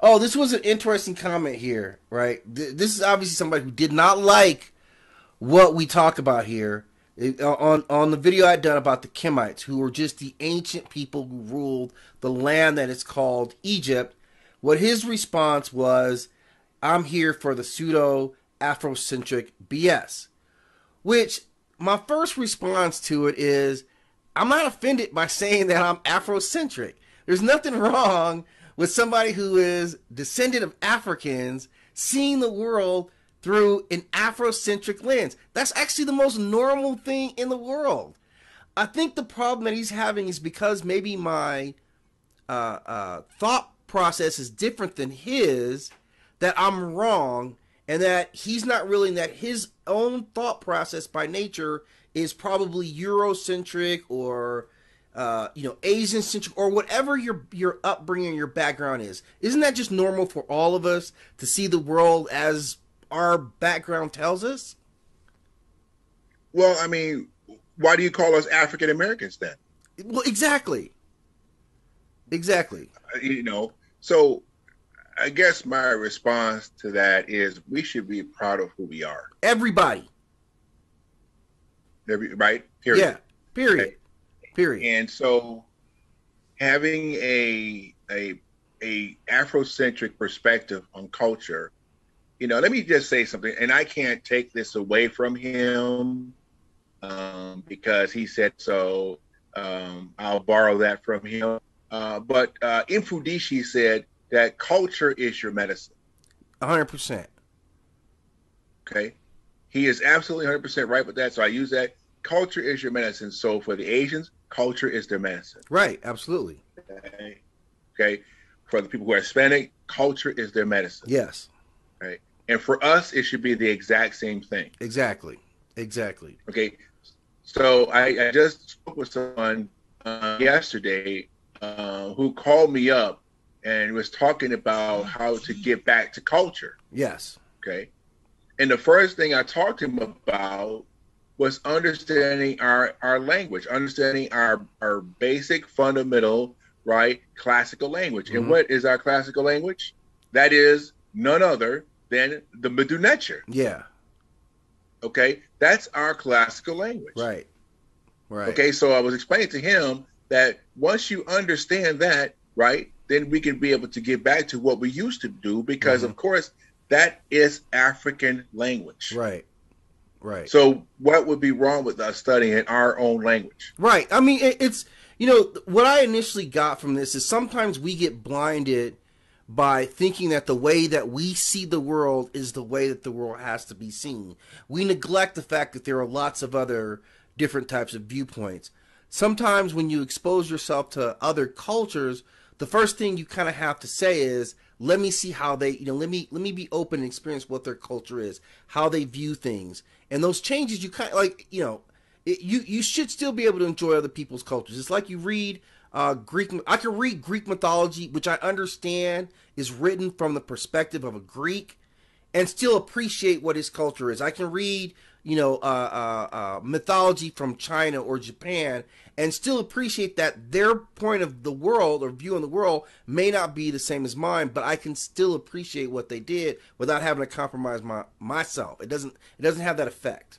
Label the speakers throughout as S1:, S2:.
S1: Oh, this was an interesting comment here, right? This is obviously somebody who did not like what we talk about here. On the video I'd done about the Kemites, who were just the ancient people who ruled the land that is called Egypt. What his response was, I'm here for the pseudo Afrocentric BS. Which my first response to it is, I'm not offended by saying that I'm Afrocentric. There's nothing wrong with somebody who is descendant of Africans seeing the world through an Afrocentric lens. That's actually the most normal thing in the world. I think the problem that he's having is because maybe my thought process is different than his, that I'm wrong, and that he's not realizing that his own thought process by nature is probably Eurocentric or Asian centric or whatever your upbringing, your background is. Isn't that just normal for all of us to see the world as our background tells us?
S2: Well, I mean, why do you call us African Americans then?
S1: Well, exactly. Exactly.
S2: So I guess my response to that is we should be proud of who we are.
S1: Everybody.
S2: Right? Period.
S1: Yeah. Period.
S2: Okay.
S1: Period.
S2: And so having a Afrocentric perspective on culture, let me just say something, and I can't take this away from him because he said so. I'll borrow that from him. But Mfudishi said that culture is your medicine.
S1: 100%.
S2: Okay. He is absolutely 100% right with that. So I use that. Culture is your medicine. So for the Asians, culture is their medicine.
S1: Right. Absolutely.
S2: Okay. For the people who are Hispanic, culture is their medicine.
S1: Yes.
S2: Right. And for us, it should be the exact same thing.
S1: Exactly. Exactly.
S2: Okay. So I just spoke with someone yesterday who called me up and was talking about how to get back to culture.
S1: Yes.
S2: Okay. And the first thing I talked to him about was understanding our language, understanding our basic, fundamental, right, classical language. Mm-hmm. And what is our classical language? That is none other than the Medu Neter.
S1: Yeah.
S2: Okay. That's our classical language.
S1: Right. Right.
S2: Okay. So I was explaining to him that once you understand that, right, then we can be able to get back to what we used to do because, of course, that is African language.
S1: Right. Right.
S2: So what would be wrong with us studying our own language?
S1: Right. I mean, it's, what I initially got from this is sometimes we get blinded by thinking that the way that we see the world is the way that the world has to be seen. We neglect the fact that there are lots of other different types of viewpoints. Sometimes when you expose yourself to other cultures, the first thing you kind of have to say is, let me see how they, let me be open and experience what their culture is, how they view things. And those changes, you kind of you should still be able to enjoy other people's cultures. It's like you read Greek. I can read Greek mythology, which I understand is written from the perspective of a Greek, and still appreciate what his culture is. I can read, mythology from China or Japan and still appreciate that their point of the world or view on the world may not be the same as mine, but I can still appreciate what they did without having to compromise myself. It doesn't have that effect.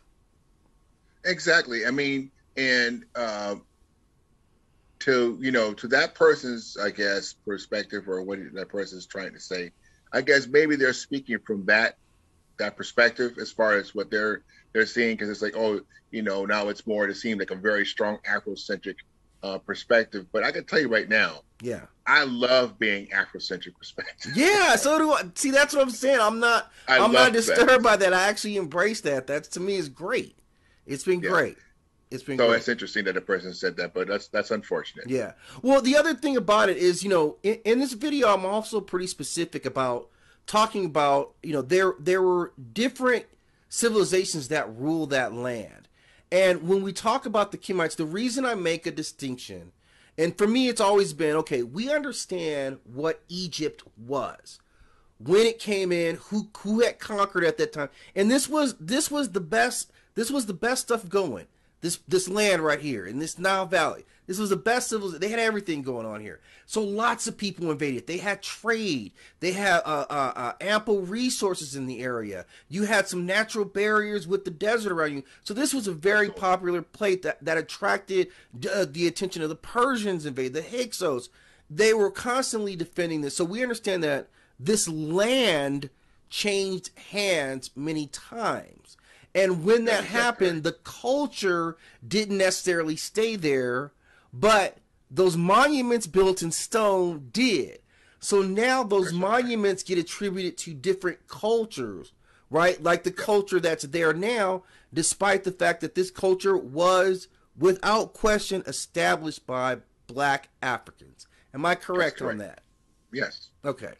S2: Exactly. I mean, and to that person's, I guess, perspective or what that person's trying to say, I guess maybe they're speaking from that perspective as far as what they're seeing, because it's like, now it's more to seem like a very strong Afrocentric perspective. But I can tell you right now,
S1: yeah,
S2: I love being Afrocentric perspective.
S1: Yeah, so do I. See, that's what I'm saying. I'm not disturbed by that. I actually embrace that. That to me is great. It's been great. It's been
S2: so
S1: great.
S2: It's interesting that a person said that, but that's unfortunate.
S1: Yeah. Well, the other thing about it is, in this video, I'm also pretty specific about talking about, there were different civilizations that rule that land. And when we talk about the Kemites, the reason I make a distinction, and for me, it's always been, okay, we understand what Egypt was, when it came in, who had conquered at that time. And this was the best stuff going. This land right here in this Nile Valley. This was the best civilization. They had everything going on here. So lots of people invaded. They had trade. They had ample resources in the area. You had some natural barriers with the desert around you. So this was a very popular place that attracted the attention of the Persians invaded, the Hyksos. They were constantly defending this. So we understand that this land changed hands many times. And when that happened, the culture didn't necessarily stay there, but those monuments built in stone did. So now those monuments get attributed to different cultures, right? Like the culture that's there now, despite the fact that this culture was, without question, established by black Africans. Am I correct on that?
S2: Yes.
S1: Okay.